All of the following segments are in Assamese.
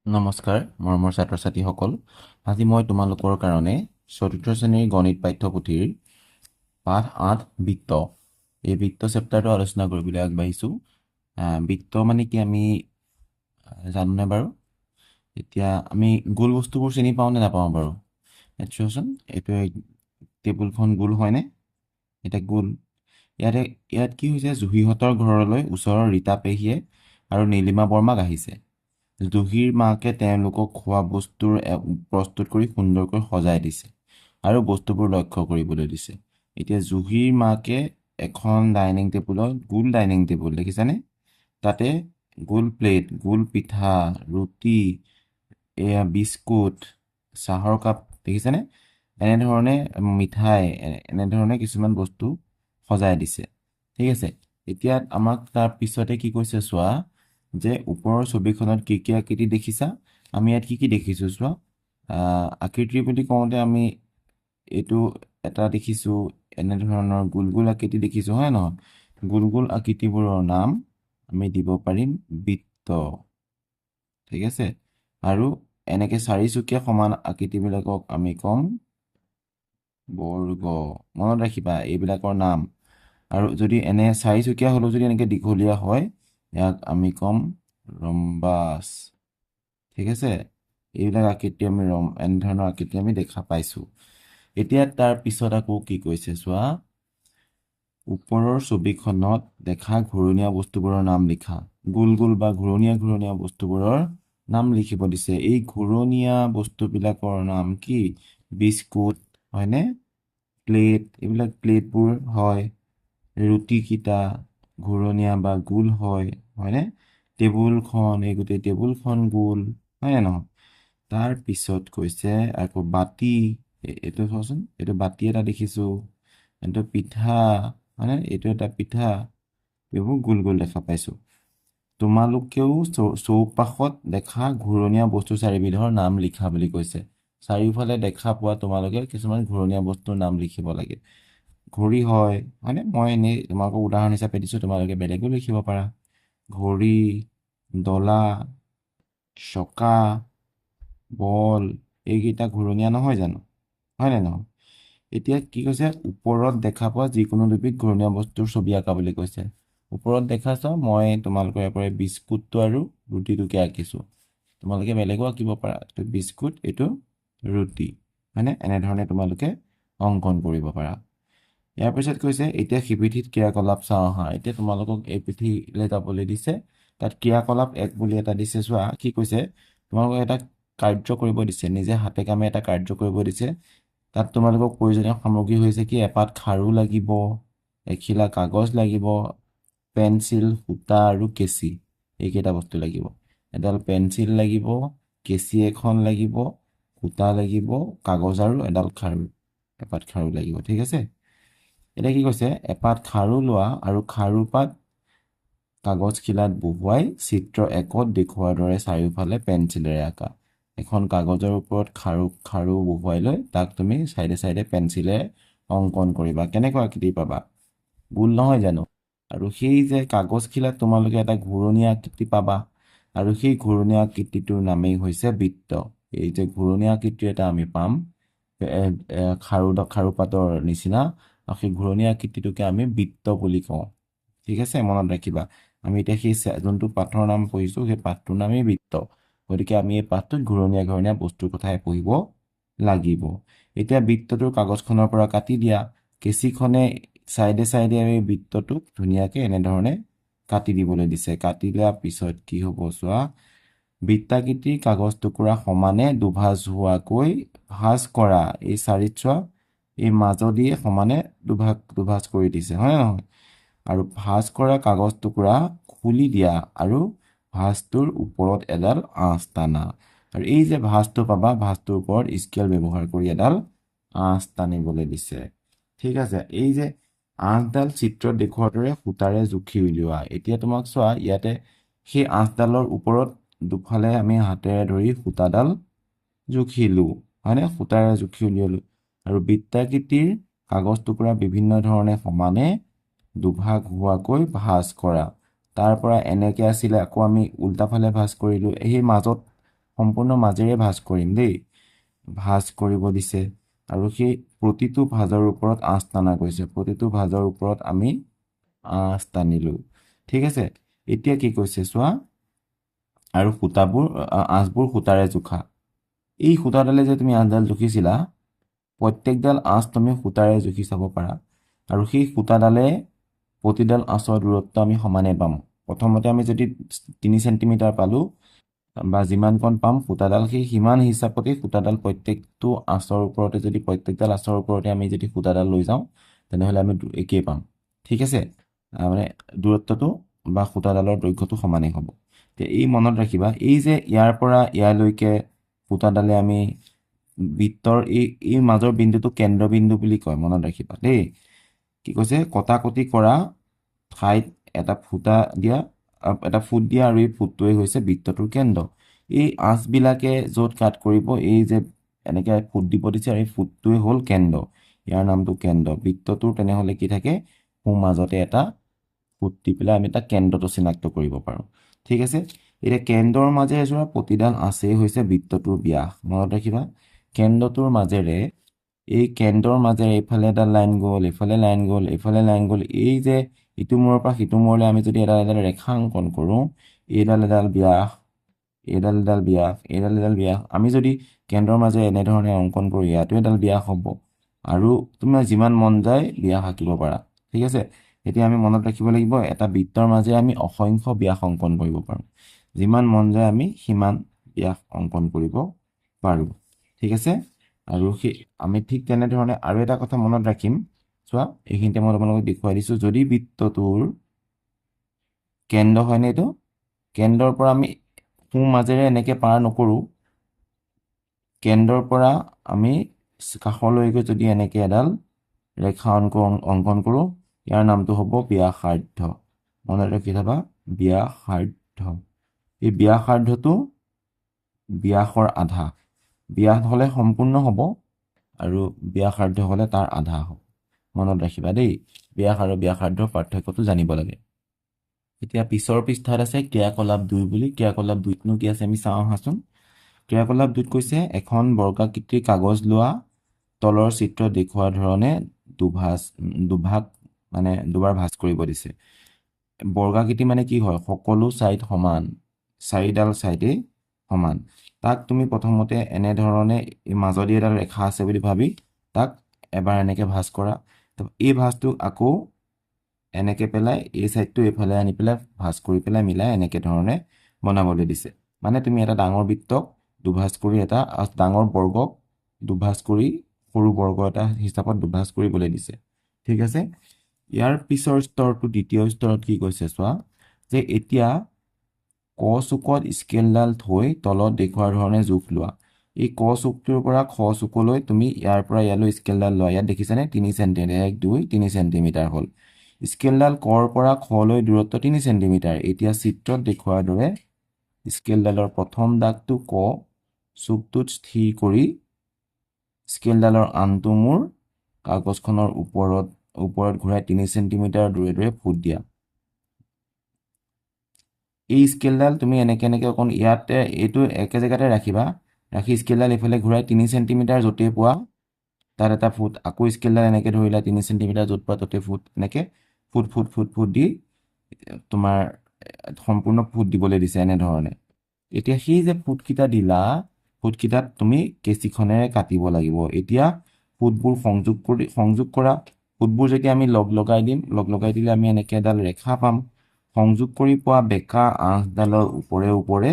নমস্কাৰ মৰমৰ ছাত্ৰ ছাত্ৰীসকল। আজি মই তোমালোকৰ কাৰণে চতুৰ্থ শ্ৰেণীৰ গণিত পাঠ্যপুথিৰ পাঠ 8 বৃত্ত এই বৃত্ত চেপ্টাৰটো আলোচনা কৰিবলৈ আগবাঢ়িছোঁ। বৃত্ত মানে কি আমি জানোনে বাৰু? এতিয়া আমি গোল বস্তুবোৰ চিনি পাওঁ নে নাপাওঁ বাৰু? চোৱাচোন, এইটো টেবুলখন গোল হয়নে? এতিয়া গোল ইয়াত কি হৈছে, জুহিহঁতৰ ঘৰলৈ ওচৰৰ ৰীতা পেহীয়ে আৰু নীলিমা বৰ্মাক আহিছে। জুহিৰ মাকে তেওঁলোকক খোৱা বস্তুৰ প্ৰস্তুত কৰি সুন্দৰকৈ সজাই দিছে আৰু বস্তুবোৰ লক্ষ্য কৰিবলৈ দিছে। এতিয়া জুহিৰ মাকে এখন ডাইনিং টেবুলত গোল ডাইনিং টেবুল দেখিছানে? তাতে গোল প্লেট, গোল পিঠা, ৰুটি, বিস্কুট, চাহৰ কাপ দেখিছানে? এনেধৰণে মিঠাই, এনেধৰণে কিছুমান বস্তু সজাই দিছে। ঠিক আছে, এতিয়া আমাক তাৰ পিছতে কি কৈছে চোৱা, যে ওপৰৰ ছবিখনত কি কি আকৃতি দেখিছা? আমি ইয়াত কি কি দেখিছোঁ চোৱা। আকৃতি বুলি কওঁতে আমি এইটো এটা দেখিছোঁ, এনেধৰণৰ গোল গোল আকৃতি দেখিছোঁ, হয় নহয়? গোল গোল আকৃতিবোৰৰ নাম আমি দিব পাৰিম বৃত্ত। ঠিক আছে, আৰু এনেকৈ চাৰিচুকীয়া সমান আকৃতিবিলাকক আমি ক'ম বৰ্গ। মনত ৰাখিবা এইবিলাকৰ নাম। আৰু যদি এনে চাৰিচুকীয়া হ'লেও যদি এনেকৈ দীঘলীয়া হয়, ইয়াক আমি ক'ম ৰম্বাস। ঠিক আছে, এইবিলাক আকৃতি আমি এনেধৰণৰ আকৃতি আমি দেখা পাইছোঁ। এতিয়া তাৰ পিছত আকৌ কি কৈছে চোৱা, ওপৰৰ ছবিখনত দেখা ঘূৰণীয়া বস্তুবোৰৰ নাম লিখা। গোল গোল বা ঘূৰণীয়া ঘূৰণীয়া বস্তুবোৰৰ নাম লিখিব দিছে। এই ঘূৰণীয়া বস্তুবিলাকৰ নাম কি? বিস্কুট হয়নে? প্লেট, এইবিলাক প্লেটবোৰ হয়। ৰুটিকেইটা ঘূৰণীয়া বা গোল হয়, হয়নে? টেবুলখন, এই গোটেই টেবুলখন গোল, হয়নে নহয়? তাৰ পিছত কৈছে আকৌ বাতি, এইটো চোৱাচোন, এইটো বাতি এটা দেখিছোঁ। এইটো পিঠা, হয়নে? এইটো এটা পিঠা। এইবোৰ গোল গোল দেখা পাইছোঁ। তোমালোকেও চৌপাশত দেখা ঘূৰণীয়া বস্তু চাৰিবিধৰ নাম লিখা বুলি কৈছে। চাৰিওফালে দেখা পোৱা তোমালোকে কিছুমান ঘূৰণীয়া বস্তুৰ নাম লিখিব লাগে। ঘড়ী হয়, হয়নে? মই এনেই তোমালোকক উদাহৰণ হিচাপে দিছোঁ, তোমালোকে বেলেগো লিখিব পাৰা। ঘড়ী, ডলা, চকা, বল, এইকেইটা ঘূৰণীয়া নহয় জানো? হয়নে নহয়? এতিয়া কি কৈছে, ওপৰত দেখা পোৱা যিকোনো দুবিধ ঘূৰণীয়া বস্তুৰ ছবি আঁকা বুলি কৈছে। ওপৰত দেখাছ, মই তোমালোকৰ ইয়াৰ পৰা বিস্কুটটো আৰু ৰুটিটোকে আঁকিছোঁ। তোমালোকে বেলেগো আঁকিব পাৰা। এইটো বিস্কুট, এইটো ৰুটি, হয়নে? এনেধৰণে তোমালোকে অংকন কৰিব পাৰা। ইয়াৰ পিছত কৈছে এতিয়া সিপিঠিত ক্ৰিয়াকলাপ চাওঁ আহা। এতিয়া তোমালোকক এই পিঠিলৈ যাবলৈ দিছে, তাত ক্ৰিয়াকলাপ 1 বুলি এটা দিছে। চোৱা কি কৈছে, তোমালোকক এটা কাৰ্য কৰিব দিছে, নিজে হাতে কামে এটা কাৰ্য কৰিব দিছে। তাত তোমালোকক প্ৰয়োজনীয় সামগ্ৰী হৈছে কি? এপাত খাৰু লাগিব, এখিলা কাগজ লাগিব, পেঞ্চিল, সূতা আৰু কেঁচি, এইকেইটা বস্তু লাগিব। এডাল পেঞ্চিল লাগিব, কেঁচি এখন লাগিব, সূতা লাগিব, কাগজ আৰু এডাল খাৰু, এপাত খাৰু লাগিব। ঠিক আছে, এতিয়া কি কৈছে, এপাত খাৰু লোৱা আৰু খাৰু পাত কাগজখিলাত বহুৱাই চিত্ৰ 1ত দেখুওৱাৰ দৰে চাৰিওফালে পেঞ্চিলেৰে আঁকা। এখন কাগজৰ ওপৰত খাৰু বহুৱাই লৈ তাক তুমি চাইডে চাইডে পেঞ্চিলেৰে অংকন কৰিবা। কেনেকুৱা আকৃতি পাবা? গোল নহয় জানো? আৰু সেই যে কাগজখিলাত তোমালোকে এটা ঘূৰণীয়া আকৃতি পাবা, আৰু সেই ঘূৰণীয়া আকৃতিটোৰ নামেই হৈছে বৃত্ত। এই যে ঘূৰণীয়া আকৃতি এটা আমি পাম খাৰু পাতৰ নিচিনা, আৰু সেই ঘূৰণীয়া আকৃতিটোকে আমি বৃত্ত বুলি কওঁ। ঠিক আছে, মনত ৰাখিবা। আমি এতিয়া সেই যোনটো পাঠৰ নাম পঢ়িছোঁ, সেই পাঠটোৰ নামেই বৃত্ত। গতিকে আমি এই পাঠটোত ঘূৰণীয়া ঘূৰণীয়া বস্তুৰ কথাই পঢ়িব লাগিব। এতিয়া বৃত্তটোৰ কাগজখনৰ পৰা কাটি দিয়া। কেঁচিখনে চাইডে চাইডে আমি বৃত্তটোক ধুনীয়াকৈ এনেধৰণে কাটি দিবলৈ দিছে। কাটি দিয়াৰ পিছত কি হ'ব চোৱা, বৃত্তাকৃতিৰ কাগজ টুকুৰা সমানে দুভাঁজ হোৱাকৈ ভাঁজ কৰা এই চাৰিত চোৱা, এই মাজেদি সমানে দুভাঁজ কৰি দিছে, হয় নহয়? আৰু ভাঁজ কৰা কাগজ টুকুৰা খুলি দিয়া আৰু ভাঁজটোৰ ওপৰত এডাল আঁচ টানা। আৰু এই যে ভাঁজটো পাবা, ভাঁজটোৰ ওপৰত স্কেল ব্যৱহাৰ কৰি এডাল আঁচ টানিবলৈ দিছে। ঠিক আছে, এই যে আঁচডাল চিত্ৰত দেখুওৱাৰ দৰে সূতাৰে জুখি উলিওৱা। এতিয়া তোমাক চোৱা, ইয়াতে সেই আঁচডালৰ ওপৰত দুফালে আমি হাতেৰে ধৰি সূতাডাল জুখিলোঁ, হয়নে? সূতাৰে জুখি উলিয়ালোঁ। আৰু বৃত্তাকৃতিৰ কাগজ টুকুৰা বিভিন্ন ধৰণে সমানে দুভাগ হোৱাকৈ ভাঁজ কৰা। তাৰ পৰা এনেকৈ আছিলে, আকৌ আমি উল্টা ফালে ভাঁজ কৰিলোঁ। সেই মাজত সম্পূৰ্ণ মাজেৰে ভাঁজ কৰিম দেই ভাঁজ কৰিব দিছে আৰু সেই প্ৰতিটো ভাঁজৰ ওপৰত আঁচ টানা গৈছে প্ৰতিটো ভাঁজৰ ওপৰত আমি আঁচ টানিলোঁ ঠিক আছে এতিয়া কি কৈছে চোৱা আৰু সূতাবোৰ আঁচবোৰ সূতাৰে জোখা এই সূতাডালে যে তুমি আঁচডাল জুখিছিলা প্ৰত্যেকডাল আঁচ তুমি সূতাৰে জুখি চাব পাৰা আৰু সেই সূতাডালে প্ৰতিডাল আঁচৰ দূৰত্ব আমি সমানে পাম প্ৰথমতে আমি যদি 3 সেণ্টিমিটাৰ পালোঁ বা যিমানকণ পাম সূতাডাল সেই সিমান হিচাপতে সূতাডাল প্ৰত্যেকটো আঁচৰ ওপৰতে যদি প্ৰত্যেকডাল আঁচৰ ওপৰতে আমি যদি সূতাডাল লৈ যাওঁ তেনেহ'লে আমি একেই পাম ঠিক আছে মানে দূৰত্বটো বা সূতাডালৰ দৈৰ্ঘ্যটো সমানেই হ'ব এই মনত ৰাখিবা এই যে ইয়াৰ পৰা ইয়ালৈকে সূতাডালে আমি বৃত্তৰ এই মাজৰ বিন্দুটো কেন্দ্ৰবিন্দু বুলি কয় মনত ৰাখিবা দেই কি কৈছে কটাকটি কৰা ঠাইত এটা ফুটা দিয়া এটা ফুট দিয়া আৰু এই ফুটটোৱে হৈছে বৃত্তটোৰ কেন্দ্ৰ এই আঁচবিলাকে য'ত কাট কৰিব এই যে এনেকৈ ফুট দিব দিছে আৰু এই ফুটটোৱে হ'ল কেন্দ্ৰ ইয়াৰ নামটো কেন্দ্ৰ বৃত্তটোৰ তেনেহ'লে কি থাকে সোঁ মাজতে এটা ফুট দি পেলাই আমি তাক কেন্দ্ৰটো চিনাক্ত কৰিব পাৰোঁ ঠিক আছে এতিয়া কেন্দ্ৰৰ মাজেৰে যোৱা প্ৰতিডাল আঁচেই হৈছে বৃত্তটোৰ ব্যাস মনত ৰাখিবা কেন্দ্ৰটোৰ মাজেৰে এই কেন্দ্ৰৰ মাজেৰে এইফালে এটা লাইন গ'ল এইফালে লাইন গ'ল এইফালে লাইন গ'ল এই যে ইটো মূৰৰ পৰা সিটো মূৰলৈ আমি যদি এডাল এডাল ৰেখা অংকন কৰোঁ এইডাল এডাল ব্যাস এইডাল এডাল ব্যাস এইডাল এডাল ব্যাস আমি যদি কেন্দ্ৰৰ মাজেৰে এনেধৰণে অংকন কৰোঁ ইয়াতো এডাল ব্যাস হ'ব আৰু তুমি যিমান মন যায় ব্যাস আঁকিব পাৰা ঠিক আছে এতিয়া আমি মনত ৰাখিব লাগিব এটা বৃত্তৰ মাজেৰে আমি অসংখ্য ব্যাস অংকন কৰিব পাৰোঁ যিমান মন যায় আমি সিমান ব্যাস অংকন কৰিব পাৰোঁ ঠিক আছে আৰু সেই আমি ঠিক তেনেধৰণে আৰু এটা কথা মনত ৰাখিম চোৱা এইখিনিতে মই তোমালোকক দেখুৱাই দিছোঁ যদি বৃত্তটোৰ কেন্দ্ৰ হয়নে এইটো কেন্দ্ৰৰ পৰা আমি সোঁ মাজেৰে এনেকৈ পাৰ নকৰোঁ কেন্দ্ৰৰ পৰা আমি কাষলৈকে যদি এনেকৈ এডাল ৰেখা অংকন কৰোঁ ইয়াৰ নামটো হ'ব ব্যাসাৰ্ধ মনত ৰাখি থবা ব্যাসাৰ্ধ এই ব্যাসাৰ্ধটো ব্যাসৰ আধা ব্যাস হ'লে সম্পূৰ্ণ হ'ব আৰু ব্যাসাৰ্ধ হ'লে তাৰ আধা হ'ব মনত ৰাখিবা দেই ব্যাস আৰু ব্যাসাৰ্ধৰ পাৰ্থক্যটো জানিব লাগে এতিয়া পিছৰ পৃষ্ঠাত আছে ক্ৰিয়াকলাপ 2 বুলি ক্ৰিয়াকলাপ 2নো কি আছে আমি চাওঁ আহাচোন ক্ৰিয়াকলাপ 2ত কৈছে এখন বৰ্গাকৃতিৰ কাগজ লোৱা তলৰ চিত্ৰ দেখুওৱা ধৰণে দুভাগ মানে দুবাৰ ভাঁজ কৰিব দিছে বৰ্গাকৃতি মানে কি হয় সকলো ছাইড সমান চাৰিডাল ছাইডেই সমান তাক তুমি প্ৰথমতে এনেধৰণে মাজদি এডাল ৰেখা আছে বুলি ভাবি তাক এবাৰ এনেকৈ ভাঁজ কৰা এই ভাঁজটোক আকৌ এনেকৈ পেলাই এই ছাইডটো এইফালে আনি পেলাই ভাঁজ কৰি পেলাই মিলাই এনেকৈ ধৰণে বনাবলৈ দিছে মানে তুমি এটা ডাঙৰ বৃত্তক দুভাঁজ কৰি এটা ডাঙৰ বৰ্গক দুভাঁজ কৰি সৰু বৰ্গ এটা হিচাপত দুভাঁজ কৰিবলৈ দিছে ঠিক আছে ইয়াৰ পিছৰ স্তৰটো দ্বিতীয় স্তৰত কি কৈছে চোৱা যে এতিয়া ক চুকত স্কেলডাল থৈ তলত দেখুওৱাৰ ধৰণে জোখ লোৱা এই ক চুকটোৰ পৰা খ চুকলৈ তুমি ইয়াৰ পৰা ইয়ালৈ স্কেলডাল লোৱা ইয়াত দেখিছানে 3 সেণ্টিমিটাৰ 1 2 3 সেণ্টিমিটাৰ হ'ল স্কেলডাল কৰ পৰা খলৈ দূৰত্ব 3 সেণ্টিমিটাৰ এতিয়া চিত্ৰত দেখুওৱাৰ দৰে স্কেলডালৰ প্ৰথম দাগটো ক চুকটোত স্থিৰ কৰি স্কেলডালৰ আনটো মূৰ কাগজখনৰ ওপৰত ঘূৰাই 3 সেণ্টিমিটাৰ দূৰে দূৰে ফুট দিয়া এই স্কেলডাল তুমি এনেকৈ অকণ ইয়াতে এইটো একে জেগাতে ৰাখিবা ৰাখি স্কেলডাল এইফালে ঘূৰাই 3 সেণ্টিমিটাৰ য'তেই পোৱা তাত এটা ফুট আকৌ স্কেলডাল এনেকৈ ধৰিলা 3 সেণ্টিমিটাৰ য'ত পোৱা ত'তে ফুট এনেকৈ ফুট দি তোমাৰ সম্পূৰ্ণ ফুট দিবলৈ দিছে এনেধৰণে এতিয়া সেই যে ফুটকেইটা দিলা ফুটকেইটাত তুমি কেঁচিখনেৰে কাটিব লাগিব এতিয়া ফুটবোৰ সংযোগ কৰা ফুটবোৰ যেতিয়া আমি লগ লগাই দিলে আমি এনেকৈ এডাল ৰেখা পাম সংযোগ কৰি পোৱা বেকা আঁচডালৰ ওপৰে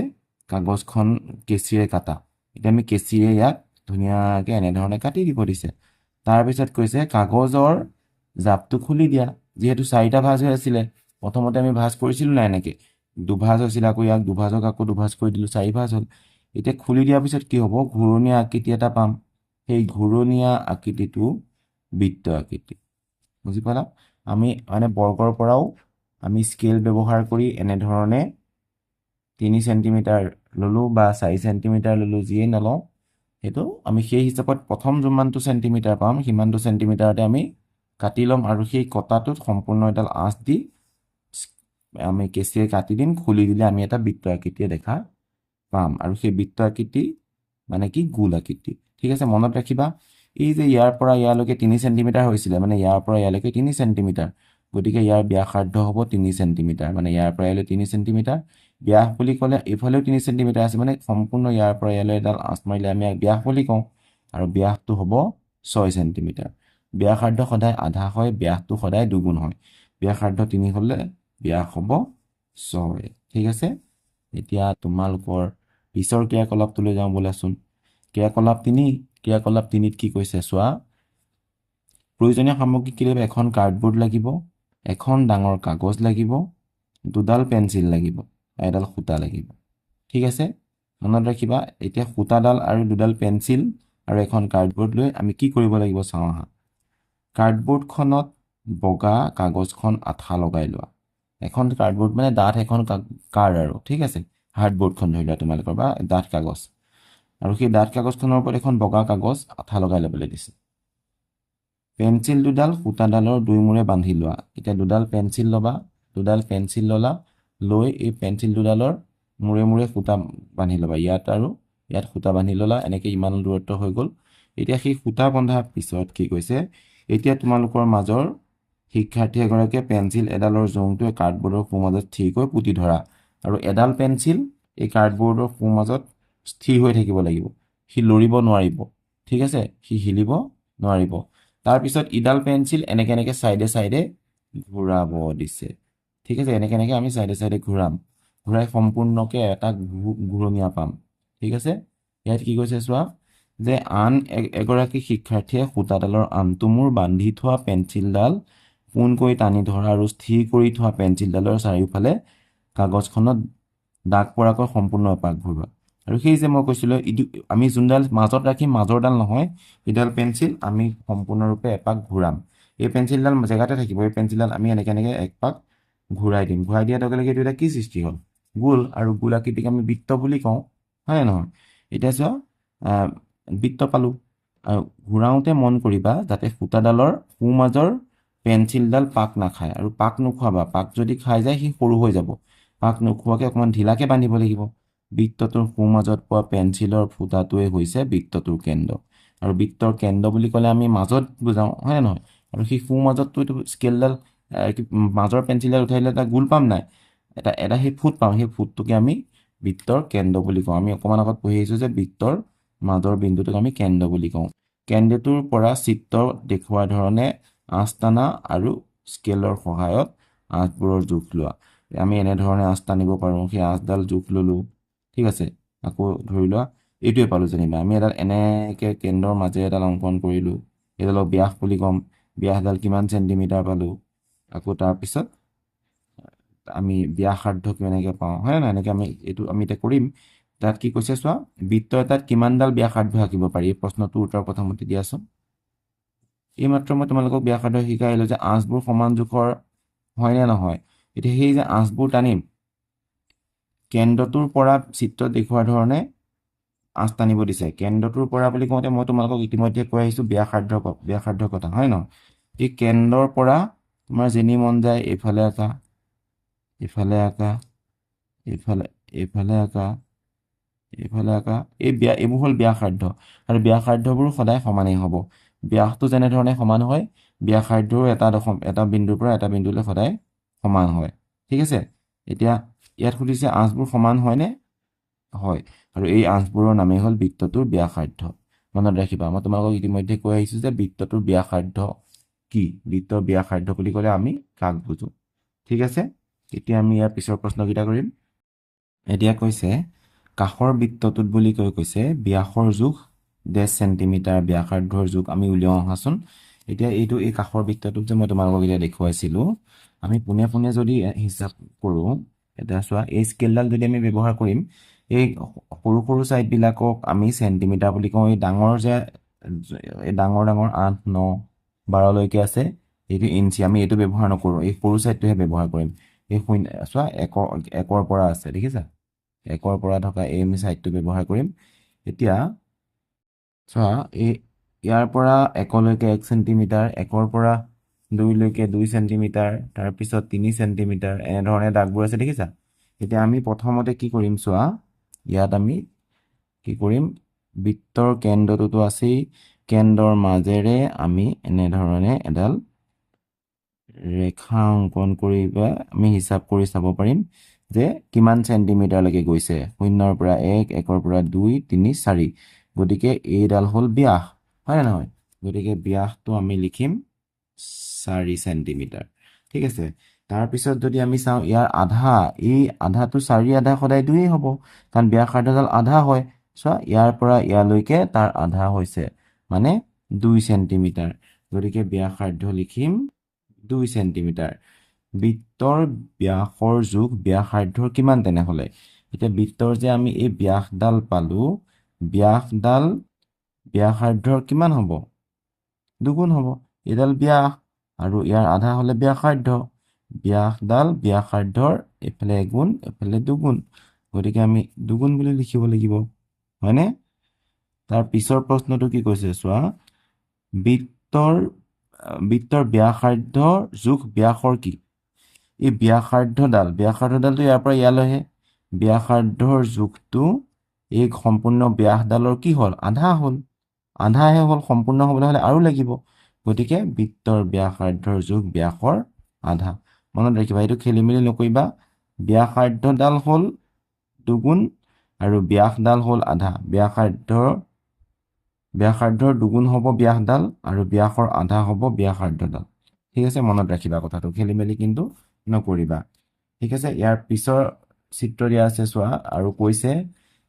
কাগজখন কেঁচিৰে কাটা এতিয়া আমি কেঁচিৰে ইয়াক ধুনীয়াকৈ এনেধৰণে কাটি দিব দিছে তাৰপিছত কৈছে কাগজৰ জাপটো খুলি দিয়া যিহেতু 4টা ভাঁজ হৈ আছিলে প্ৰথমতে আমি ভাঁজ কৰিছিলোঁ না এনেকৈ দুভাঁজ হৈছিলে আকৌ ইয়াক দুভাঁজক আকৌ দুভাঁজ কৰি দিলোঁ 4 ভাঁজ হ'ল এতিয়া খুলি দিয়াৰ পিছত কি হ'ব ঘূৰণীয়া আকৃতি এটা পাম সেই ঘূৰণীয়া আকৃতিটো বৃত্ত আকৃতি বুজি পালা আমি মানে বৰ্গৰ পৰাও আমি স্কেল ব্যৱহাৰ কৰি এনেধৰণে 3 সেণ্টিমিটাৰ ল'লোঁ বা 4 সেণ্টিমিটাৰ ল'লোঁ যিয়ে নলওঁ সেইটো আমি সেই হিচাপত প্ৰথম যিমানটো সেণ্টিমিটাৰ পাম সিমানটো সেণ্টিমিটাৰতে আমি কাটি ল'ম আৰু সেই কটাটোত সম্পূৰ্ণ এডাল আঁচ দি আমি কেঁচিৰে কাটি দিম খুলি দিলে আমি এটা বৃত্ত আকৃতিয়ে দেখা পাম আৰু সেই বৃত্ত আকৃতি মানে কি গোল আকৃতি ঠিক আছে মনত ৰাখিবা এই যে ইয়াৰ পৰা ইয়ালৈকে 3 সেন্টিমিটাৰ হৈছিলে মানে ইয়াৰ পৰা ইয়ালৈকে 3 সেন্টিমিটাৰ গতিকে ইয়াৰ ব্যাসাৰ্ধ হ'ব 3 সেন্টিমিটাৰ মানে ইয়াৰ পৰা ইয়ালৈ 3 সেন্টিমিটাৰ ব্যাস বুলি ক'লে এইফালেও 3 সেন্টিমিটাৰ আছে মানে সম্পূৰ্ণ ইয়াৰ পৰা ইয়ালৈ এডাল আঁচ মাৰিলে আমি ব্যাস বুলি কওঁ আৰু ব্যাসটো হ'ব 6 সেন্টিমিটাৰ ব্যাসাৰ্ধ সদায় আধা হয় ব্যাসটো সদায় দুগুণ হয় ব্যাসাৰ্ধ 3 হ'লে ব্যাস হ'ব 6 ঠিক আছে এতিয়া তোমালোকৰ পিছৰ ক্ৰিয়াকলাপটোলৈ যাওঁ বোলাচোন ক্ৰিয়াকলাপ 3 ক্ৰিয়াকলাপ 3ত কি কৈছে চোৱা প্ৰয়োজনীয় সামগ্ৰী কি লাগিব এখন কাৰ্ডবোৰ্ড লাগিব এখন ডাঙৰ কাগজ লাগিব দুডাল পেন্সিল লাগিব এডাল সূতা লাগিব ঠিক আছে মনত ৰাখিবা এতিয়া সূতাডাল আৰু দুডাল পেন্সিল আৰু এখন কাৰ্ডবোৰ্ড লৈ আমি কি কৰিব লাগিব চাওঁ আহা কাৰ্ডবোৰ্ডখনত বগা কাগজখন আঠা লগাই লোৱা এখন কাৰ্ডবোৰ্ড মানে ডাঠ এখন কাৰ্ড আৰু ঠিক আছে হাৰ্ডবোৰ্ডখন ধৰি লোৱা তোমালোকৰ বা ডাঠ কাগজ আৰু সেই ডাঠ কাগজখনৰ ওপৰত এখন বগা কাগজ আঠা লগাই ল'বলৈ দিছে পেন্সিল দুডাল সূতাডালৰ দুই মূৰে বান্ধি লোৱা এতিয়া দুডাল পেন্সিল ল'বা দুডাল পেন্সিল ল'লা লৈ এই পেন্সিল দুডালৰ মূৰে মূৰে সূতা বান্ধি ল'বা ইয়াত আৰু ইয়াত সূতা বান্ধি ল'লা এনেকৈ ইমান দূৰত্ব হৈ গ'ল এতিয়া সেই সূতা বন্ধাৰ পিছত কি কৈছে এতিয়া তোমালোকৰ মাজৰ শিক্ষাৰ্থী এগৰাকীয়ে পেন্সিল এডালৰ জোংটোৱে কাৰ্ডবোৰ্ডৰ সোঁমাজত স্থিৰকৈ পুতি ধৰা আৰু এডাল পেন্সিল এই কাৰ্ডবোৰ্ডৰ সোঁমাজত স্থিৰ হৈ থাকিব লাগিব সি লৰিব নোৱাৰিব ঠিক আছে সি হিলিব নোৱাৰিব তাৰপিছত ইডাল পেন্সিল এনেকৈ সাইডে সাইডে ঘূৰাব দিছে ঠিক আছে এনেকৈ আমি সাইডে সাইডে ঘূৰাম ঘূৰাই সম্পূৰ্ণকৈ এটা ঘূৰণীয়া পাম ঠিক আছে ইয়াত কি কৈছে চোৱা যে আন এগৰাকী শিক্ষাৰ্থীয়ে সূতাডালৰ আনটো মূৰ বান্ধি থোৱা পেন্সিলডাল পোনকৈ টানি ধৰা আৰু স্থিৰ কৰি থোৱা পেন্সিলডালৰ চাৰিওফালে কাগজখনত দাগ পৰাকৈ সম্পূৰ্ণ এপাক ঘূৰোৱা আৰু সেই যে মই কৈছিলোঁ ইটো আমি যোনডাল মাজত ৰাখিম মাজৰডাল নহয় ইডাল পেন্সিল আমি সম্পূৰ্ণৰূপে এপাক ঘূৰাম এই পেন্সিলডাল জেগাতে থাকিব এই পেন্সিলডাল আমি এনেকৈ একপাক ঘূৰাই দিম ঘূৰাই দিয়াৰ লগে লগে এইটো এটা কি সৃষ্টি হ'ল গোল আৰু গোল আকৃতিক আমি বৃত্ত বুলি কওঁ হয় নহয় এতিয়া চোৱা বৃত্ত পালোঁ আৰু ঘূৰাওঁতে মন কৰিবা যাতে সূতাডালৰ সোঁমাজৰ পেন্সিলডাল পাক নাখায় আৰু পাক নোখোৱাবা পাক যদি খাই যায় সি সৰু হৈ যাব পাক নোখোৱাকৈ অকণমান ঢিলাকৈ বান্ধিব লাগিব বৃত্তটোৰ সোঁমাজত পোৱা পেন্সিলৰ ফুটাটোৱে হৈছে বৃত্তটোৰ কেন্দ্ৰ আৰু বৃত্তৰ কেন্দ্ৰ বুলি ক'লে আমি মাজত বুজাওঁ হয় নহয় আৰু সেই সোঁমাজততো এইটো স্কেলডাল মাজৰ পেন্সিলডাল উঠাই দিলে এটা গোল পাম নাই এটা সেই ফুট পাম সেই ফুটটোকে আমি বৃত্তৰ কেন্দ্ৰ বুলি কওঁ আমি অকণমান আগত পঢ়ি আহিছোঁ যে বৃত্তৰ মাজৰ বিন্দুটোক আমি কেন্দ্ৰ বুলি কওঁ কেন্দ্ৰটোৰ পৰা চিত্ৰ দেখুওৱা ধৰণে আঁচ টানা আৰু স্কেলৰ সহায়ত আঁচবোৰৰ জোখ লোৱা আমি এনেধৰণে আঁচ টানিব পাৰোঁ সেই আঁচডাল জোখ ল'লোঁ ঠিক আছে আকৌ ধৰি লোৱা এইটোৱে পালোঁ যেনিবা আমি এডাল এনেকৈ কেন্দ্ৰৰ মাজেৰে এডাল অংকন কৰিলোঁ এইডালক ব্যাস বুলি ক'ম ব্যাসডাল কিমান চেণ্টিমিটাৰ পালোঁ আকৌ তাৰপিছত আমি ব্যাসাৰ্ধ কেনেকৈ পাওঁ হয় নহয় এনেকৈ এইটো আমি এতিয়া কৰিম তাত কি কৈছে চোৱা বৃত্ত এটাত কিমানডাল ব্যাসাৰ্ধ আঁকিব পাৰি এই প্ৰশ্নটোৰ উত্তৰ প্ৰথমতে দিয়াচোন এইমাত্ৰ মই তোমালোকক ব্যাসাৰ্ধ শিকাই আহিলোঁ যে আঁচবোৰ সমান জোখৰ হয়নে নহয় এতিয়া সেই যে আঁচবোৰ টানিম কেন্দ্ৰটোৰ পৰা চিত্ৰ দেখুওৱাৰ ধৰণে আঁচ টানিব দিছে কেন্দ্ৰটোৰ পৰা বুলি কওঁতে মই তোমালোকক ইতিমধ্যে কৈ আহিছোঁ ব্যাসাৰ্ধ কথা হয় নহয় এই কেন্দ্ৰৰ পৰা তোমাৰ যেনি মন যায় এইফালে আঁকা এইফালে আঁকা এইফালে আঁকা এইবোৰ হ'ল ব্যাসাৰ্ধ আৰু ব্যাসাৰ্ধবোৰ সদায় সমানেই হ'ব ব্যাসটো যেনেধৰণে সমান হয় ব্যাসাৰ্ধও এটা বিন্দুৰ পৰা এটা বিন্দুলৈ সদায় সমান হয় ঠিক আছে এতিয়া ইয়াত সুধিছে আঁচবোৰ সমান হয়নে হয় আৰু এই আঁচবোৰৰ নামেই হ'ল বৃত্তটোৰ ব্যাসাৰ্ধ মনত ৰাখিবা মই তোমালোকক ইতিমধ্যে কৈ আহিছোঁ যে বৃত্তটোৰ ব্যাসাৰ্ধ কি বৃত্তৰ ব্যাসাৰ্ধ বুলি ক'লে আমি কাক বুজোঁ ঠিক আছে এতিয়া আমি ইয়াৰ পিছৰ প্ৰশ্নকেইটা কৰিম এতিয়া কৈছে কাষৰ বৃত্তটোত বুলি কৈছে ব্যাসৰ জোখ 10 চেণ্টিমিটাৰ ব্যাসাৰ্ধৰ জোখ আমি উলিয়াওঁ আহাচোন এতিয়া এই কাষৰ বৃত্তটোক যে মই তোমালোকক এতিয়া দেখুৱাইছিলোঁ আমি পোনে পোনে যদি হিচাপ কৰোঁ এতিয়া চোৱা এই স্কেলডাল যদি আমি ব্যৱহাৰ কৰিম এই সৰু সৰু ছাইডবিলাকক আমি চেণ্টিমিটাৰ বুলি কওঁ এই ডাঙৰ 8, 9, 12লৈকে আছে এইটো ইঞ্চি আমি এইটো ব্যৱহাৰ নকৰোঁ এই সৰু ছাইডটোহে ব্যৱহাৰ কৰিম এই চোৱা একৰ পৰা আছে দেখিছা একৰ পৰা থকা এই আমি ছাইডটো ব্যৱহাৰ কৰিম এতিয়া চোৱা ইয়াৰ পৰা একলৈকে 1 চেণ্টিমিটাৰ একৰ পৰা 2লৈকে 2 চেণ্টিমিটাৰ তাৰপিছত 3 চেণ্টিমিটাৰ এনেধৰণে দাগবোৰ আছে দেখিছা এতিয়া আমি প্ৰথমতে কি কৰিম চোৱা ইয়াত আমি কি কৰিম, বৃত্তৰ কেন্দ্ৰটোতো আছেই, কেন্দ্ৰৰ মাজেৰে আমি এনেধৰণে এডাল ৰেখা অংকন কৰি বা আমি হিচাপ কৰি চাব পাৰিম যে কিমান চেণ্টিমিটাৰলৈকে গৈছে, 0ৰ পৰা 1, 1ৰ পৰা 2, 3, 4। গতিকে এইডাল হ'ল ব্যাস, হয় নে নহয়? গতিকে ব্যাসটো আমি লিখিম 4 চেণ্টিমিটাৰ। ঠিক আছে, তাৰপিছত যদি আমি চাওঁ ইয়াৰ আধা, এই আধাটো 4 আধা সদায় 2 হ'ব, কাৰণ ব্যাসাৰ্ধডাল আধা হয়। চোৱা, ইয়াৰ পৰা ইয়ালৈকে তাৰ আধা হৈছে মানে 2 চেণ্টিমিটাৰ। গতিকে ব্যাসাৰ্ধ লিখিম 2 চেণ্টিমিটাৰ। বৃত্তৰ ব্যাসৰ যোগ ব্যাসাৰ্ধৰ কিমান তেনেহ'লে? এতিয়া বৃত্তৰ যে আমি এই ব্যাসডাল পালোঁ, ব্যাসডাল ব্যাসাৰ্ধৰ কিমান হ'ব? দুগুণ হ'ব। এইডাল ব্যাস আৰু ইয়াৰ আধা হ'লে ব্যাসাৰ্ধ। ব্যাসডাল ব্যাসাৰ্ধৰ এইফালে এগুণ, এইফালে দুগুণ। গতিকে আমি দুগুণ বুলি লিখিব লাগিব, হয়নে? তাৰ পিছৰ প্ৰশ্নটো কি কৈছে চোৱা, বৃত্তৰ ব্যাসাৰ্ধ যোগ ব্যাসৰ কি? এই ব্যাসাৰ্ধডালটো ইয়াৰ পৰা ইয়ালৈহে, ব্যাসাৰ্ধৰ যোগটো এই সম্পূৰ্ণ ব্যাসডালৰ কি হ'ল? আধা হ'ল। আধাহে হ'ল, সম্পূৰ্ণ হ'বলৈ হ'লে আৰু লাগিব। গতিকে বৃত্তৰ ব্যাসাৰ্ধৰ যোগ ব্যাসৰ আধা। মনত ৰাখিবা, এইটো খেলি মেলি নকৰিবা। ব্যাসাৰ্ধডাল হ'ল দুগুণ আৰু ব্যাসডাল হ'ল আধা। ব্যাসাৰ্ধৰ দুগুণ হ'ব ব্যাসডাল আৰু ব্যাসৰ আধা হ'ব ব্যাসাৰ্ধডাল। ঠিক আছে, মনত ৰাখিবা কথাটো, খেলি মেলি কিন্তু নকৰিবা। ঠিক আছে, ইয়াৰ পিছৰ চিত্ৰ দিয়া আছে চোৱা, আৰু কৈছে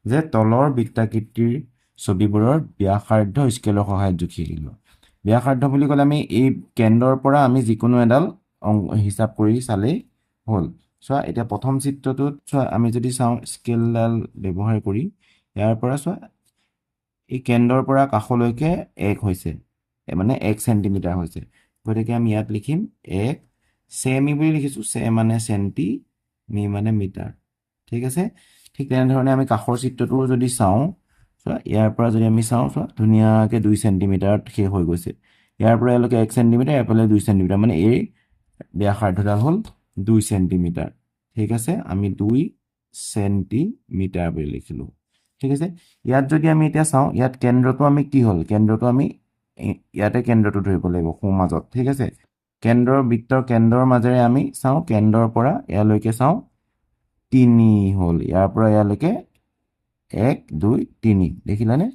যে তলৰ বৃত্তাকৃতিৰ ছবিবোৰৰ ব্যাসাৰ্ধ স্কেলৰ সহায়ত জুখি উলিওৱা। ব্যাসাৰ্ধ বুলি ক'লে আমি এই কেন্দ্ৰৰ পৰা আমি যিকোনো এডাল হিচাপ কৰি চালেই হ'ল। চোৱা, এতিয়া প্ৰথম চিত্ৰটোত চোৱা, আমি যদি চাওঁ স্কেলডাল ব্যৱহাৰ কৰি, ইয়াৰ পৰা চোৱা এই কেন্দ্ৰৰ পৰা কাষলৈকে 1 হৈছে, মানে 1 চেণ্টিমিটাৰ হৈছে। গতিকে আমি ইয়াত লিখিম 1 চেমি বুলি লিখিছোঁ, চে মানে চেণ্টি, মি মানে মিটাৰ। ঠিক আছে, ঠিক তেনেধৰণে আমি কাষৰ চিত্ৰটো যদি চাওঁ, চোৱা ইয়াৰ পৰা যদি আমি চাওঁ, চোৱা ধুনীয়াকৈ 2 চেণ্টিমিটাৰত শেষ হৈ গৈছে। ইয়াৰ পৰা ইয়ালৈকে 1 চেণ্টিমিটাৰ, এফালে 2 চেণ্টিমিটাৰ, মানে এই ব্যাসাৰ্ধডাল হ'ল 2 চেণ্টিমিটাৰ। ঠিক আছে, আমি 2 চেণ্টিমিটাৰ বুলি লিখিলোঁ। ঠিক আছে, ইয়াত যদি আমি এতিয়া চাওঁ, ইয়াত কেন্দ্ৰটো আমি কি হ'ল? কেন্দ্ৰটো আমি ইয়াতে কেন্দ্ৰটো ধৰিব লাগিব সোঁ মাজত। ঠিক আছে, বৃত্তৰ কেন্দ্ৰৰ মাজেৰে আমি চাওঁ, কেন্দ্ৰৰ পৰা ইয়ালৈকে চাওঁ 3 হ'ল, ইয়াৰ পৰা ইয়ালৈকে 1, 2, 3, দেখিলানে?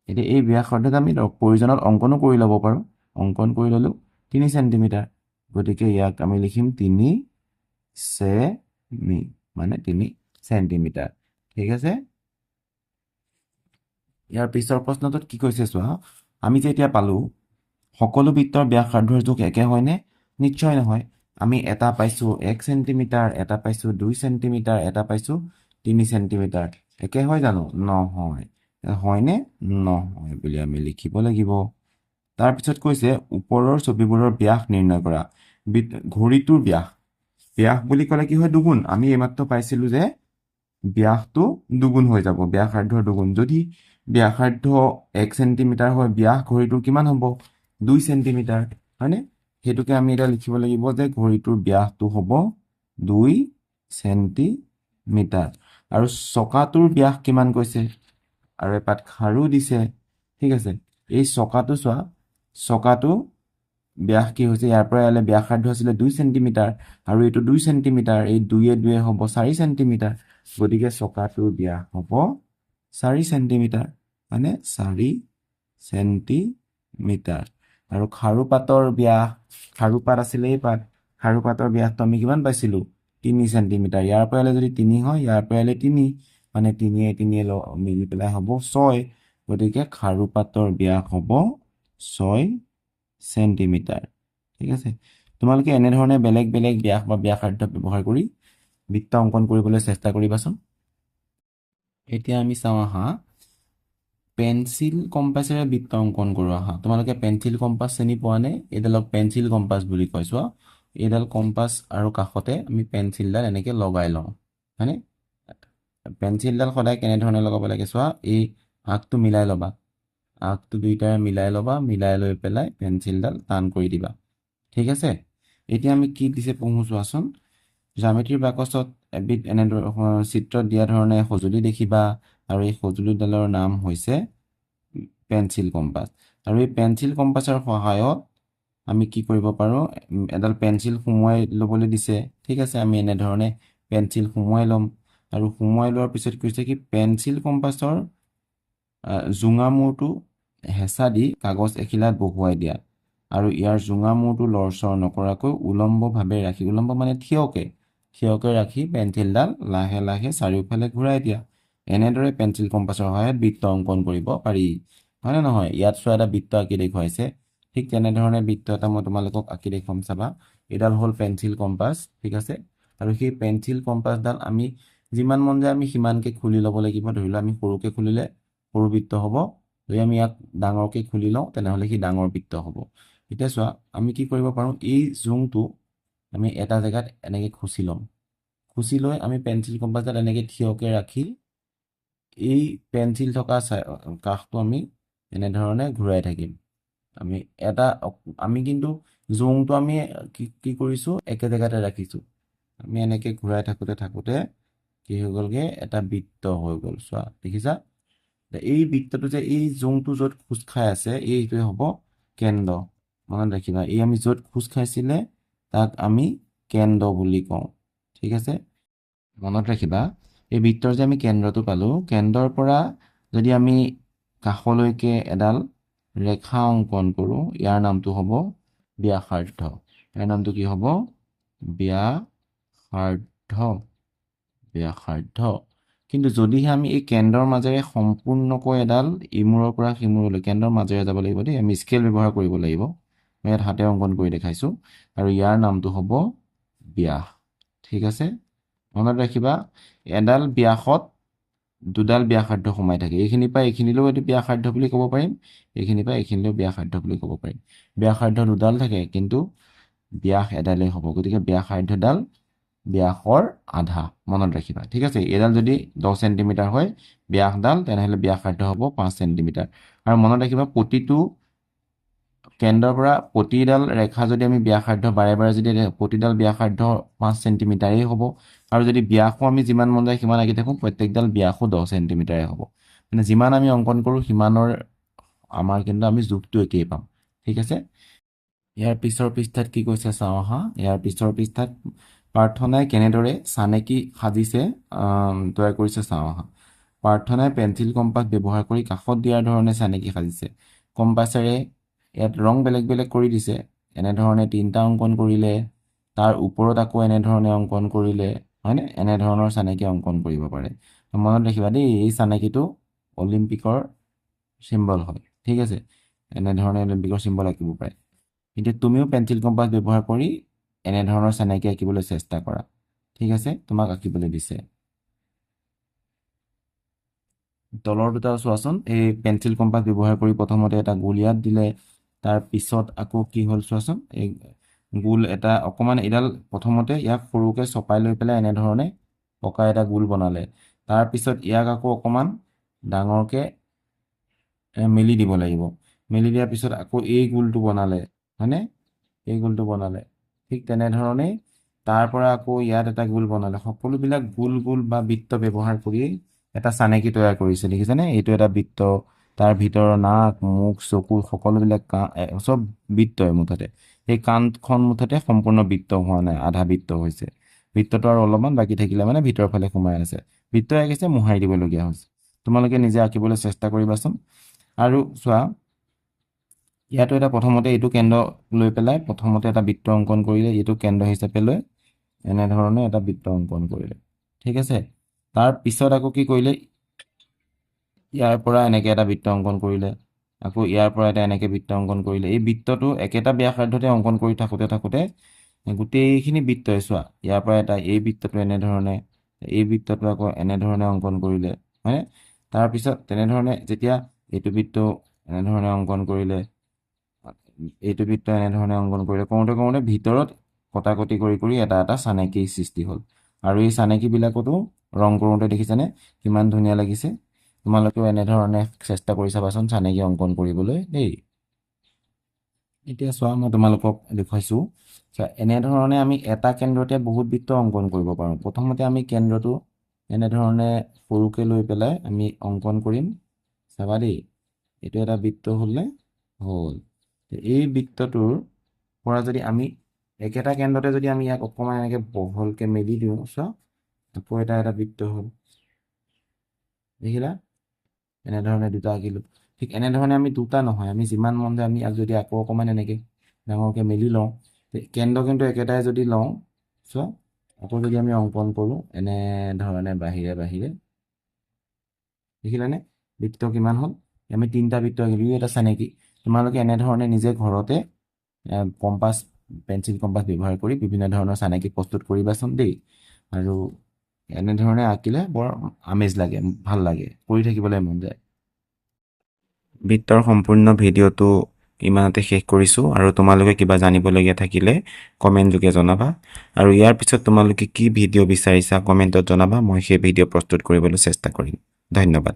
এতিয়া এই ব্যাসাৰ্ধত আমি প্ৰয়োজনত অংকনো কৰি ল'ব পাৰোঁ। অংকন কৰি ল'লোঁ 3 চেণ্টিমিটাৰ। গতিকে ইয়াক আমি লিখিম 3 চেমি, মানে 3 চেণ্টিমিটাৰ। ঠিক আছে, ইয়াৰ পিছৰ প্ৰশ্নটোত কি কৈছে চোৱা, আমি যে এতিয়া পালোঁ সকলো বৃত্তৰ ব্যাসাৰ্ধৰ জোখ একে হয়নে? নিশ্চয় নহয়। আমি এটা পাইছোঁ 1 চেণ্টিমিটাৰ, এটা পাইছোঁ 2 চেণ্টিমিটাৰ, এটা পাইছোঁ 3 চেণ্টিমিটাৰ। একে হয় জানো? নহয়। হয়নে? নহয় বুলি আমি লিখিব লাগিব। তাৰপিছত কৈছে ওপৰৰ ছবিবোৰৰ ব্যাস নিৰ্ণয় কৰা। ঘড়ীটোৰ ব্যাস বুলি ক'লে কি হয়? দুগুণ। আমি এইমাত্ৰ পাইছিলোঁ যে ব্যাসটো দুগুণ হৈ যাব, ব্যাসাৰ্ধৰ দুগুণ। যদি ব্যাসাৰ্ধ 1 চেণ্টিমিটাৰ হয়, ব্যাস ঘড়ীটোৰ কিমান হ'ব? 2 চেণ্টিমিটাৰ, হয়নে? সেইটোকে আমি এতিয়া লিখিব লাগিব যে ঘড়ীটোৰ ব্যাসটো হ'ব 2 চেণ্টিমিটাৰ। আৰু চকাটোৰ ব্যাস কিমান কৈছে? আৰু এপাত খাৰু দিছে। ঠিক আছে, এই চকাটো চোৱা, চকাটো ব্যাস কি হৈছে? ইয়াৰ পৰা ইয়ালৈ ব্যাসাৰ্ধ আছিলে 2 চেণ্টিমিটাৰ, আৰু এইটো 2 চেণ্টিমিটাৰ, এই 2 হ'ব 4 চেণ্টিমিটাৰ। গতিকে চকাটোৰ ব্যাস হ'ব 4 চেণ্টিমিটাৰ, মানে 4 চেণ্টিমিটাৰ। আৰু খাৰুপাতৰ ব্যাস, খাৰুপাত আছিলে এই পাত, খাৰুপাতৰ ব্যাসটো আমি কিমান পাইছিলোঁ? 3 চেণ্টিমিটাৰ। ইয়াৰ পৰা ইয়ালৈ যদি 3 হয়, ইয়াৰ পৰা ইয়ালৈ 3, মানে 3 মিলি পেলাই হ'ব 6। গতিকে খাৰুপাতৰ ব্যাস হ'ব 6 চেণ্টিমিটাৰ। ঠিক আছে, তোমালোকে এনেধৰণে বেলেগ বেলেগ ব্যাস বা ব্যাসাৰ্ধ ব্যৱহাৰ কৰি বৃত্ত অংকন কৰিবলৈ চেষ্টা কৰিবাচোন। এতিয়া আমি চাওঁ আহা, পেঞ্চিল কম্পাছেৰে বৃত্ত অংকন কৰোঁ আহা। তোমালোকে পেঞ্চিল কম্পাছ চিনি পোৱা নে? এইডালক পেঞ্চিল কম্পাছ বুলি কয়। চোৱা, এইডাল কম্পাছ আৰু কাষতে আমি পেঞ্চিলডাল এনেকৈ লগাই লওঁ, হয়নে? পেঞ্চিলডাল সদায় কেনেধৰণে লগাব লাগে চোৱা, এই আগটো মিলাই ল'বা, আগটো দুইটাৰে মিলাই ল'বা, মিলাই লৈ পেলাই পেঞ্চিলডাল টান কৰি দিবা। ঠিক আছে, এতিয়া আমি কি দিছে পঢ়োঁ চোৱাচোন। জ্যামিতিৰ বাকচত এবিধ এনেধৰণৰ চিত্ৰ দিয়া ধৰণে সঁজুলি দেখিবা। আৰু এই সঁজুলিডালৰ নাম হৈছে পেঞ্চিল কম্পাছ। আৰু এই পেঞ্চিল কম্পাছৰ সহায়ত আমি কি কৰিব পাৰোঁ, এডাল পেঞ্চিল সুমুৱাই ল'বলৈ দিছে। ঠিক আছে, আমি এনেধৰণে পেঞ্চিল সুমুৱাই ল'ম। আৰু সুমুৱাই লোৱাৰ পিছত কৈছে কি পেঞ্চিল কম্পাছৰ জোঙা মূৰটো হেঁচা দি কাগজ এখিলাত বহুৱাই দিয়া আৰু ইয়াৰ জোঙা মূৰটো লৰচৰ নকৰাকৈ উলম্বভাৱে ৰাখি, উলম্ব মানে থিয়কৈ ৰাখি পেঞ্চিলডাল লাহে লাহে চাৰিওফালে ঘূৰাই দিয়া। এনেদৰে পেঞ্চিল কম্পাছৰ সহায়ত বৃত্ত অংকন কৰিব পাৰি, হয়নে নহয়? ইয়াত চোৱা এটা বৃত্ত আঁকি দেখুৱাইছে। ঠিক তেনেধৰণে বৃত্ত এটা মই তোমালোকক আঁকি দেখুৱাম, চাবা। এইডাল হ'ল পেঞ্চিল কম্পাছ, ঠিক আছে। আৰু সেই পেঞ্চিল কম্পাছডাল আমি যিমান মন যায় আমি সিমানকৈ খুলি ল'ব লাগিব। ধৰি লোৱা আমি সৰুকৈ খুলিলে সৰু বৃত্ত হ'ব, যদি আমি ইয়াক ডাঙৰকৈ খুলি লওঁ তেনেহ'লে সি ডাঙৰ বৃত্ত হ'ব। এতিয়া চোৱা, আমি কি কৰিব পাৰোঁ, এই জোংটো আমি এটা জেগাত এনেকৈ খুচি ল'ম। খুচি লৈ আমি পেঞ্চিল কম্পাছডাল এনেকৈ থিয়কৈ ৰাখি এই পেঞ্চিল থকা কাষটো আমি এনেধৰণে ঘূৰাই থাকিম। আমি কিন্তু জোংটো আমি কি কৰিছোঁ, একে জেগাতে ৰাখিছোঁ। আমি এনেকৈ ঘূৰাই থাকোঁতে কি হৈ গ'লগৈ, এটা বৃত্ত হৈ গ'ল। চোৱা, দেখিছা? এই বৃত্তটো যে এই জোংটো য'ত খোজ খাই আছে এইটোৱে হ'ব কেন্দ্ৰ। মনত ৰাখিবা, এই আমি য'ত খোজ খাইছিলে তাক আমি কেন্দ্ৰ বুলি কওঁ। ঠিক আছে, মনত ৰাখিবা। এই বৃত্তৰ যে আমি কেন্দ্ৰটো পালোঁ, কেন্দ্ৰৰ পৰা যদি আমি কাষলৈকে এডাল ৰেখা অংকন কৰোঁ, ইয়াৰ নামটো হ'ব ব্যাসাৰ্ধ। ইয়াৰ নামটো কি হ'ব? ব্যাসাৰ্ধ। কিন্তু যদিহে আমি এই কেন্দ্ৰৰ মাজেৰে সম্পূৰ্ণকৈ এডাল ইমূৰৰ পৰা সিমূৰলৈ কেন্দ্ৰৰ মাজেৰে যাব লাগিব দেই, আমি স্কেল ব্যৱহাৰ কৰিব লাগিব। মই ইয়াত হাতে অংকন কৰি দেখাইছোঁ। আৰু ইয়াৰ নামটো হ'ব ব্যাস। ঠিক আছে, মনত ৰাখিবা, এডাল ব্যাসত দুডাল ব্যাসাৰ্ধ সোমাই থাকে। এইখিনিৰ পৰা এইখিনিলৈও এইটো ব্যাসাৰ্ধ বুলি ক'ব পাৰিম, এইখিনিৰ পৰা এইখিনিলৈও ব্যাসাৰ্ধ বুলি ক'ব পাৰিম। ব্যাসাৰ্ধ দুডাল থাকে কিন্তু ব্যাস এডালেই হ'ব, গতিকে ব্যাসাৰ্ধডাল ব্যাসৰ আধা। মনত ৰাখিবা, ঠিক আছে। এইডাল যদি 10 চেণ্টিমিটাৰ হয় ব্যাসডাল, তেনেহ'লে ব্যাসাৰ্ধ হ'ব 5 চেণ্টিমিটাৰ। আৰু মনত ৰাখিবা, প্ৰতিটো কেন্দ্ৰৰ পৰা প্ৰতিডাল ৰেখা যদি আমি ব্যাসাৰ্ধ বাৰে বাৰে যদি প্ৰতিডাল ব্যাসাৰ্ধ 5 চেণ্টিমিটাৰেই হ'ব। আৰু যদি ব্যাসো আমি যিমান মন যায় সিমান আঁকি থাকোঁ, প্ৰত্যেকডাল ব্যাসো 10 চেণ্টিমিটাৰে হ'ব। মানে যিমান আমি অংকন কৰোঁ সিমানৰ আমাৰ কিন্তু আমি জোখটো একেই পাম। ঠিক আছে, ইয়াৰ পিছৰ পৃষ্ঠাত কি কৈছে চাওঁ আহা। ইয়াৰ পিছৰ পৃষ্ঠাত প্ৰাৰ্থনাই কেনেদৰে চানেকি সাজিছে তৈয়াৰ কৰিছে চাওঁ আহা। প্ৰাৰ্থনাই পেঞ্চিল কম্পাছ ব্যৱহাৰ কৰি কাষত দিয়াৰ ধৰণে চানেকি সাজিছে। কম্পাছেৰে ইয়াত ৰং বেলেগ বেলেগ কৰি দিছে। এনেধৰণে 3টা অংকন কৰিলে, তাৰ ওপৰত আকৌ এনেধৰণে অংকন কৰিলে, হয়নে? এনেধৰণৰ চানেকি অংকন কৰিব পাৰে। মনত ৰাখিবা দেই, এই চানেকিটো অলিম্পিকৰ চিম্বল হয়। ঠিক আছে, এনেধৰণে অলিম্পিকৰ চিম্বল আঁকিব পাৰে। এতিয়া তুমিও পেঞ্চিল কম্পাছ ব্যৱহাৰ কৰি এনেধৰণৰ চানেকি আঁকিবলৈ চেষ্টা কৰা। ঠিক আছে, তোমাক আঁকিবলৈ দিছে। তলৰ দুটাও চোৱাচোন, এই পেঞ্চিল কম্পাছ ব্যৱহাৰ কৰি প্ৰথমতে এটা গোল ইয়াত দিলে, তাৰপিছত আকৌ কি হ'ল চোৱাচোন, এই গোল এটা অকণমান এডাল প্ৰথমতে ইয়াক সৰুকৈ চপাই লৈ পেলাই এনেধৰণে পকা এটা গোল বনালে। তাৰপিছত ইয়াক আকৌ অকণমান ডাঙৰকৈ মেলি দিব লাগিব। মেলি দিয়াৰ পিছত আকৌ এই গোলটো বনালে, হয়নে? এই গোলটো বনালে। ঠিক তেনেধৰণেই তাৰ পৰা আকৌ ইয়াত এটা গোল বনালে। সকলোবিলাক গোল গোল বা বৃত্ত ব্যৱহাৰ কৰি এটা চানেকি তৈয়াৰ কৰিছে, দেখিছেনে? এইটো এটা বৃত্ত, তাৰ ভিতৰৰ নাক, মুখ, চকু সকলোবিলাক চব বৃত্তই মুঠতে। সেই কাণখন মুঠতে সম্পূৰ্ণ বৃত্ত হোৱা নাই, আধা বৃত্ত হৈছে। বৃত্তটো আৰু অলপমান বাকী থাকিলে মানে ভিতৰৰ ফালে সোমাই আছে। বৃত্ত আঁকিছে, মোহাৰি দিবলগীয়া হৈছে। তোমালোকে নিজে আঁকিবলৈ চেষ্টা কৰিবাচোন। আৰু চোৱা, ইয়াতো এটা প্ৰথমতে এইটো কেন্দ্ৰ লৈ পেলাই প্ৰথমতে এটা বৃত্ত অংকন কৰিলে, এইটো কেন্দ্ৰ হিচাপে লৈ এনেধৰণে এটা বৃত্ত অংকন কৰিলে। ঠিক আছে, তাৰপিছত আকৌ কি কৰিলে, ইয়াৰ পৰা এনেকৈ এটা বৃত্ত অংকন কৰিলে, আকৌ ইয়াৰ পৰা এটা এনেকৈ বৃত্ত অংকন কৰিলে। এই বৃত্তটো একেটা ব্যাসাৰ্ধতে অংকন কৰি থাকোঁতে গোটেইখিনি বৃত্তই চোৱা, ইয়াৰ পৰা এটা এই বৃত্তটো এনেধৰণে, এই বৃত্তটো আকৌ এনেধৰণে অংকন কৰিলে, হয়নে? তাৰপিছত তেনেধৰণে যেতিয়া এইটো বৃত্ত এনেধৰণে অংকন কৰিলে, এইটো বৃত্ত এনেধৰণে অংকন কৰিলে, কৰোঁতে ভিতৰত কটাকটি কৰি এটা এটা চানেকিৰ সৃষ্টি হ'ল। আৰু এই চানেকিবিলাকতো ৰং কৰোঁতে দেখিছেনে কিমান ধুনীয়া লাগিছে? তোমালোকেও এনেধৰণে চেষ্টা কৰি চাবাচোন চানেকি অংকন কৰিবলৈ দেই। এতিয়া চোৱা, মই তোমালোকক দেখুৱাইছোঁ। এনেধৰণে আমি এটা কেন্দ্ৰতে বহুত বৃত্ত অংকন কৰিব পাৰোঁ। প্ৰথমতে আমি কেন্দ্ৰটো এনেধৰণে সৰুকৈ লৈ পেলাই আমি অংকন কৰিম। চাবা দেই, এইটো এটা বৃত্ত হ'লনে? হ'ল। এই বৃত্তটোৰ পৰা যদি আমি একেটা কেন্দ্ৰতে যদি আমি ইয়াক অকণমান এনেকৈ বহলকৈ মেলি দিওঁ, চোৱা আকৌ এটা বৃত্ত হ'ল। দেখিলা? এনেধৰণে দুটা আঁকিলোঁ। ঠিক এনেধৰণে আমি দুটা নহয়, আমি যিমান মন যায় আমি ইয়াক যদি আকৌ অকণমান এনেকৈ ডাঙৰকৈ মেলি লওঁ, কেন্দ্ৰ কিন্তু একেটাই যদি লওঁ, চোৱা আকৌ যদি আমি অংকন কৰোঁ এনেধৰণে বাহিৰে বাহিৰে, দেখিলানে বৃত্ত কিমান হ'ল? আমি 3টা বৃত্ত আঁকিলোঁ। এটা চানেকি। তোমালোকে এনেধৰণে নিজে ঘৰতে কম্পাছ, পেঞ্চিল কম্পাছ ব্যৱহাৰ কৰি বিভিন্ন ধৰণৰ চানেকি প্ৰস্তুত কৰিবাচোন দেই। আৰু এনেধৰণে আঁকিলে বৰ আমেজ লাগে, ভাল লাগে, কৰি থাকিবলৈ মন যায়। বৃত্তৰ সম্পূৰ্ণ ভিডিঅ'টো ইমানতে শেষ কৰিছোঁ। আৰু তোমালোকে কিবা জানিবলগীয়া থাকিলে কমেণ্ট যোগে জনাবা। আৰু ইয়াৰ পিছত তোমালোকে কি ভিডিঅ' বিচাৰিছা কমেণ্টত জনাবা, মই সেই ভিডিঅ' প্ৰস্তুত কৰিবলৈ চেষ্টা কৰিম। ধন্যবাদ।